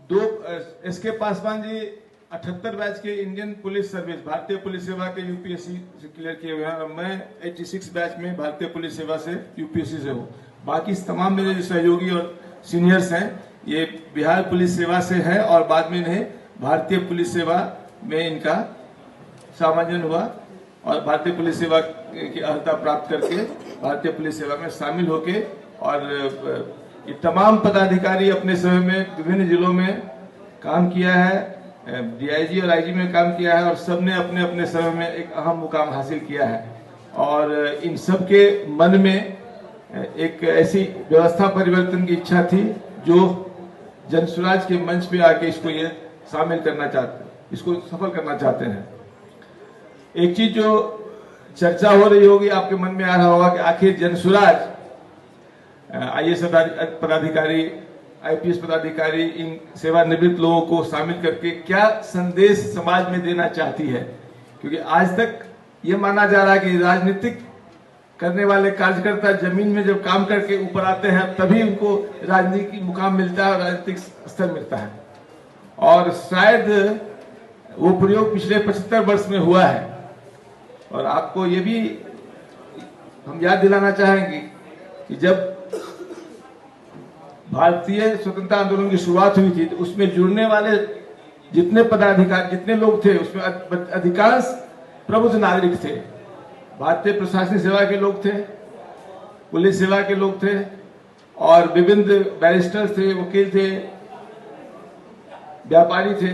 दो एस के पासवान जी 78 बैच के इंडियन पुलिस सर्विस भारतीय पुलिस सेवा के यूपीएससी से क्लियर किए हुए हैं और मैं 86 बैच में भारतीय पुलिस सेवा से यूपीएससी से हूँ। बाकी तमाम मेरे जो सहयोगी और सीनियर्स हैं ये बिहार पुलिस सेवा से है और बाद में इन्हें भारतीय पुलिस सेवा में इनका सामान्य हुआ और भारतीय पुलिस सेवा की अर्हता प्राप्त करके भारतीय पुलिस सेवा में शामिल होके और ये तमाम पदाधिकारी अपने समय में विभिन्न जिलों में काम किया है, डीआईजी और आईजी में काम किया है और सबने अपने अपने समय में एक अहम मुकाम हासिल किया है और इन सब के मन में एक ऐसी व्यवस्था परिवर्तन की इच्छा थी जो जनसुराज के मंच पे आके इसको ये शामिल करना चाहते, इसको सफल करना चाहते हैं। एक चीज जो चर्चा हो रही होगी आपके मन में आ रहा होगा कि आखिर जनसुराज आईएएस पदाधिकारी, आईपीएस पदाधिकारी, इन सेवानिवृत्त लोगों को शामिल करके क्या संदेश समाज में देना चाहती है, क्योंकि आज तक ये माना जा रहा है कि राजनीतिक करने वाले कार्यकर्ता जमीन में जब काम करके ऊपर आते हैं तभी उनको राजनीतिक मुकाम मिलता है और राजनीतिक स्तर मिलता है और शायद वो प्रयोग पिछले 75 वर्ष में हुआ है। और आपको ये भी हम याद दिलाना चाहेंगे कि जब भारतीय स्वतंत्रता आंदोलन की शुरुआत हुई थी तो उसमें जुड़ने वाले जितने पदाधिकारी, जितने लोग थे उसमें अधिकांश प्रबुद्ध नागरिक थे। भारतीय प्रशासनिक सेवा के लोग थे, पुलिस सेवा के लोग थे और विभिन्न बैरिस्टर थे, वकील थे, व्यापारी थे।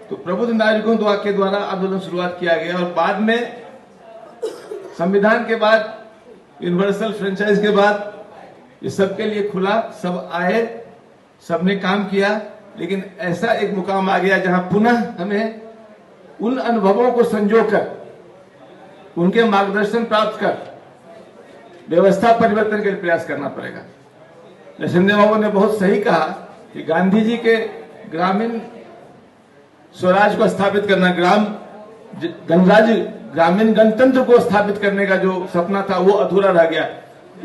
तो प्रबुद्ध नागरिकों के द्वारा आंदोलन शुरुआत किया गया और बाद में संविधान के बाद, यूनिवर्सल फ्रेंचाइज के बाद ये सबके लिए खुला, सब आए, सबने काम किया। लेकिन ऐसा एक मुकाम आ गया जहां पुनः हमें उन अनुभवों को संजोकर, उनके मार्गदर्शन प्राप्त कर व्यवस्था परिवर्तन के लिए प्रयास करना पड़ेगा। नरसिंह बाबू ने बहुत सही कहा कि गांधी जी के ग्रामीण स्वराज को स्थापित करना, गणराज्य, ग्रामीण गणतंत्र को स्थापित करने का जो सपना था वो अधूरा रह गया।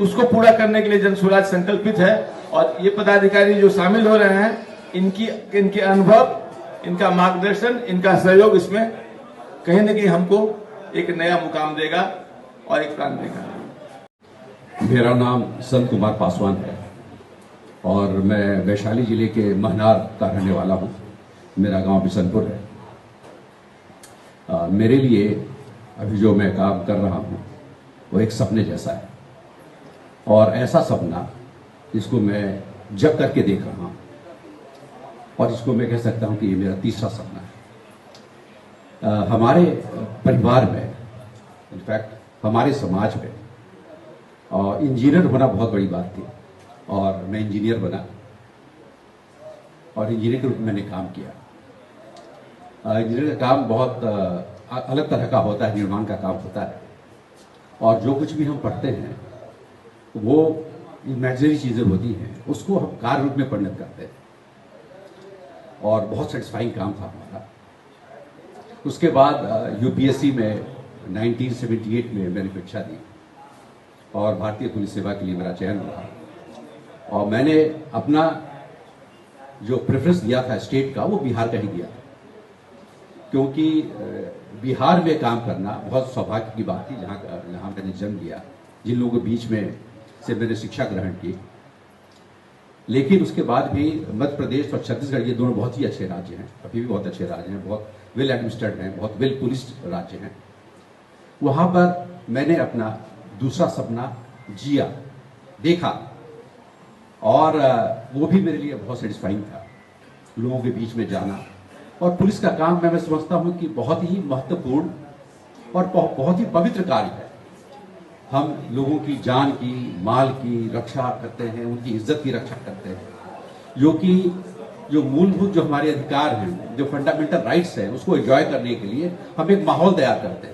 उसको पूरा करने के लिए जनसुराज संकल्पित है और ये पदाधिकारी जो शामिल हो रहे हैं इनके अनुभव, इनका मार्गदर्शन, इनका सहयोग इसमें कहीं न कहीं हमको एक नया मुकाम देगा और एक प्राण देगा। मेरा नाम संत कुमार पासवान है और मैं वैशाली जिले के महनार का रहने वाला हूँ। मेरा गांव बिशनपुर है। मेरे लिए अभी जो मैं काम कर रहा हूँ वो एक सपने जैसा है और ऐसा सपना जिसको मैं जग करके देख रहा हूँ और इसको मैं कह सकता हूँ कि ये मेरा तीसरा सपना है। हमारे परिवार में, इनफैक्ट हमारे समाज में इंजीनियर होना बहुत बड़ी बात थी और मैं इंजीनियर बना और इंजीनियर के रूप में मैंने काम किया। इंजीनियर का काम बहुत अलग तरह का होता है, निर्माण का काम होता है और जो कुछ भी हम पढ़ते हैं वो इमेजिनरी चीज़ें होती हैं, उसको हम कार्य रूप में परिणत करते हैं और बहुत सेटिस्फाइंग काम था हमारा। उसके बाद यूपीएससी में 1978 में मैंने परीक्षा दी और भारतीय पुलिस सेवा के लिए मेरा चयन हुआ और मैंने अपना जो प्रेफरेंस दिया था स्टेट का वो बिहार का ही दिया था, क्योंकि बिहार में काम करना बहुत सौभाग्य की बात थी। जहाँ मैंने जन्म लिया, जिन लोगों के बीच में से मैंने शिक्षा ग्रहण की। लेकिन उसके बाद भी मध्य प्रदेश और छत्तीसगढ़ ये दोनों बहुत ही अच्छे राज्य हैं, अभी भी बहुत अच्छे राज्य हैं, बहुत वेल एडमिनिस्ट्रेड हैं, बहुत वेल पुलिस्ड राज्य हैं। वहाँ पर मैंने अपना दूसरा सपना जिया, देखा और वो भी मेरे लिए बहुत सेटिस्फाइंग था, लोगों के बीच में जाना। और पुलिस का काम मैं समझता हूँ कि बहुत ही महत्वपूर्ण और बहुत ही पवित्र कार्य है। हम लोगों की जान की, माल की रक्षा करते हैं, उनकी इज्जत की रक्षा करते हैं, जो मूलभूत जो हमारे अधिकार हैं, जो फंडामेंटल राइट्स हैं, उसको एंजॉय करने के लिए हम एक माहौल तैयार करते हैं।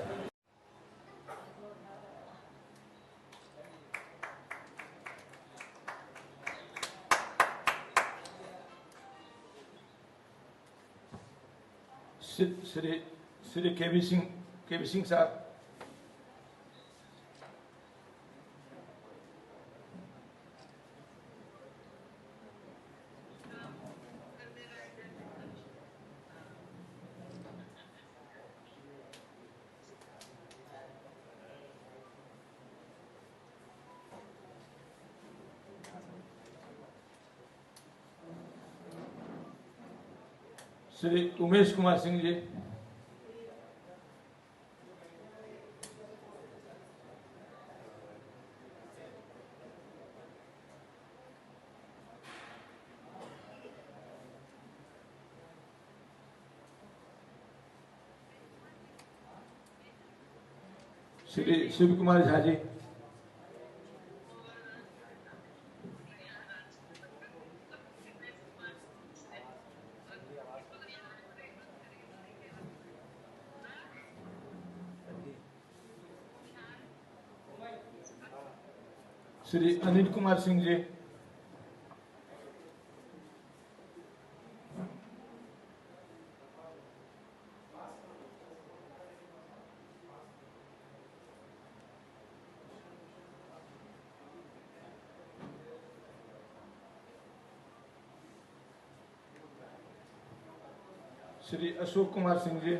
श्री केवी सिंह साहब। श्री उमेश कुमार सिंह जी, श्री शिव कुमार झा जी, श्री अनिल कुमार सिंह जी, श्री अशोक कुमार सिंह जी,